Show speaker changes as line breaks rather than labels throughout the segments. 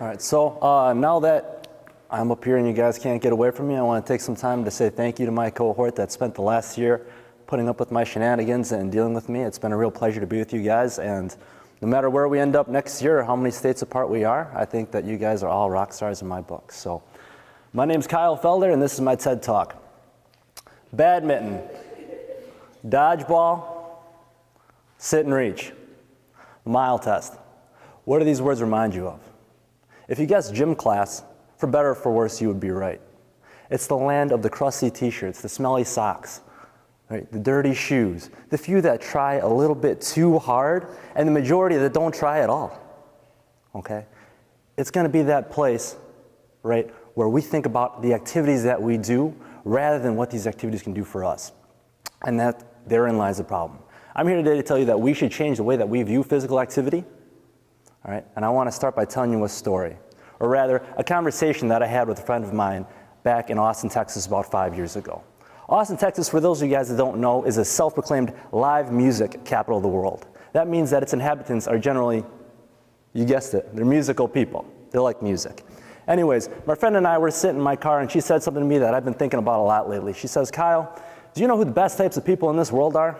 All right, so now that I'm up here and you guys can't get away from me, I want to take some time to say thank you to my cohort that spent the last year putting up with my shenanigans and dealing with me. It's been a real pleasure to be with you guys, and no matter where we end up next year or how many states apart we are, I think that you guys are all rock stars in my book. So, my name's Kyle Felder, and this is my TED Talk. Badminton, dodgeball, sit and reach, mile test. What do these words remind you of? If you guessed gym class, for better or for worse, you would be right. It's the land of the crusty t-shirts, the smelly socks, right? The dirty shoes, the few that try a little bit too hard, and the majority that don't try at all, okay? It's gonna be that place, right, where we think about the activities that we do rather than what these activities can do for us. And that therein lies the problem. I'm here today to tell you that we should change the way that we view physical activity. All right, and I want to start by telling you a story, or rather, a conversation that I had with a friend of mine back in Austin, Texas about 5 years ago. Austin, Texas, for those of you guys that don't know, is a self-proclaimed live music capital of the world. That means that its inhabitants are generally, you guessed it, they're musical people. They like music. Anyways, my friend and I were sitting in my car and she said something to me that I've been thinking about a lot lately. She says, Kyle, do you know who the best types of people in this world are?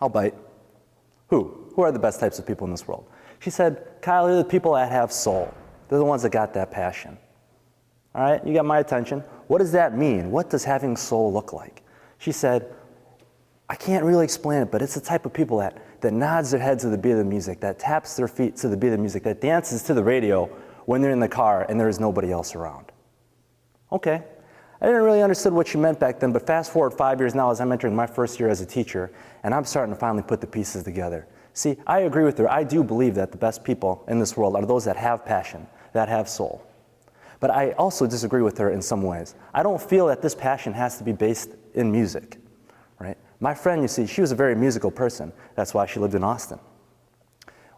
I'll bite. Who? Who are the best types of people in this world? She said, Kyle, they're the people that have soul. They're the ones that got that passion. All right, you got my attention. What does that mean? What does having soul look like? She said, I can't really explain it, but it's the type of people that nods their head to the beat of the music, that taps their feet to the beat of the music, that dances to the radio when they're in the car and there is nobody else around. Okay. I didn't really understand what she meant back then, but fast forward 5 years now as I'm entering my first year as a teacher, and I'm starting to finally put the pieces together. See, I agree with her. I do believe that the best people in this world are those that have passion, that have soul. But I also disagree with her in some ways. I don't feel that this passion has to be based in music, right? My friend, you see, she was a very musical person. That's why she lived in Austin.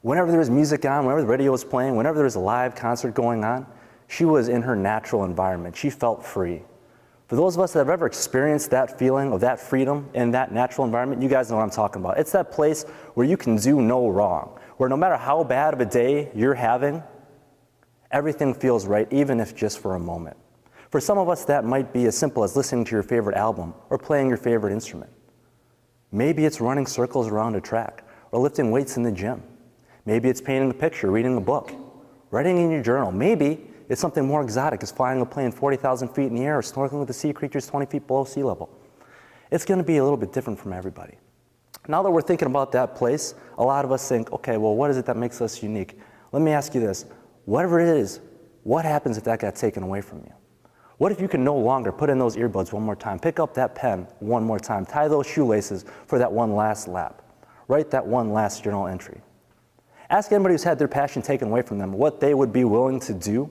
Whenever there was music on, whenever the radio was playing, whenever there was a live concert going on, she was in her natural environment. She felt free. For those of us that have ever experienced that feeling of that freedom in that natural environment, you guys know what I'm talking about. It's that place where you can do no wrong, where no matter how bad of a day you're having, everything feels right, even if just for a moment. For some of us, that might be as simple as listening to your favorite album or playing your favorite instrument. Maybe it's running circles around a track or lifting weights in the gym. Maybe it's painting a picture, reading a book, writing in your journal. Maybe it's something more exotic, as flying a plane 40,000 feet in the air or snorkeling with the sea creatures 20 feet below sea level. It's going to be a little bit different from everybody. Now that we're thinking about that place, a lot of us think, okay, well, what is it that makes us unique? Let me ask you this. Whatever it is, what happens if that got taken away from you? What if you can no longer put in those earbuds one more time, pick up that pen one more time, tie those shoelaces for that one last lap, write that one last journal entry? Ask anybody who's had their passion taken away from them what they would be willing to do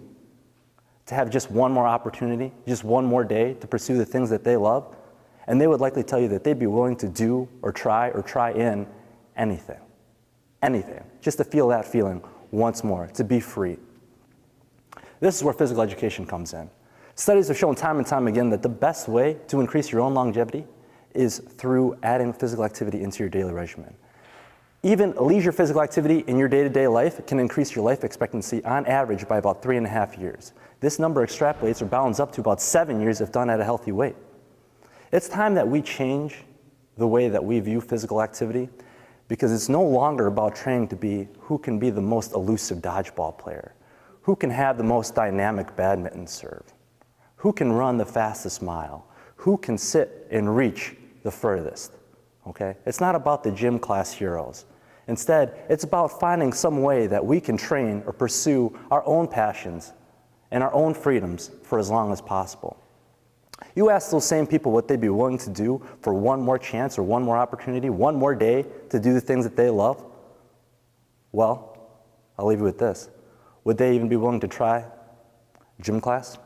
to have just one more opportunity, just one more day to pursue the things that they love, and they would likely tell you that they'd be willing to do or try in anything, just to feel that feeling once more, to be free. This is where physical education comes in. Studies have shown time and time again that the best way to increase your own longevity is through adding physical activity into your daily regimen. Even leisure physical activity in your day-to-day life can increase your life expectancy on average by about 3.5 years. This number extrapolates or bounds up to about 7 years if done at a healthy weight. It's time that we change the way that we view physical activity, because it's no longer about training to be who can be the most elusive dodgeball player, who can have the most dynamic badminton serve, who can run the fastest mile, who can sit and reach the furthest. Okay? It's not about the gym class heroes. Instead, it's about finding some way that we can train or pursue our own passions and our own freedoms for as long as possible. You ask those same people what they'd be willing to do for one more chance or one more opportunity, one more day to do the things that they love. Well, I'll leave you with this. Would they even be willing to try gym class?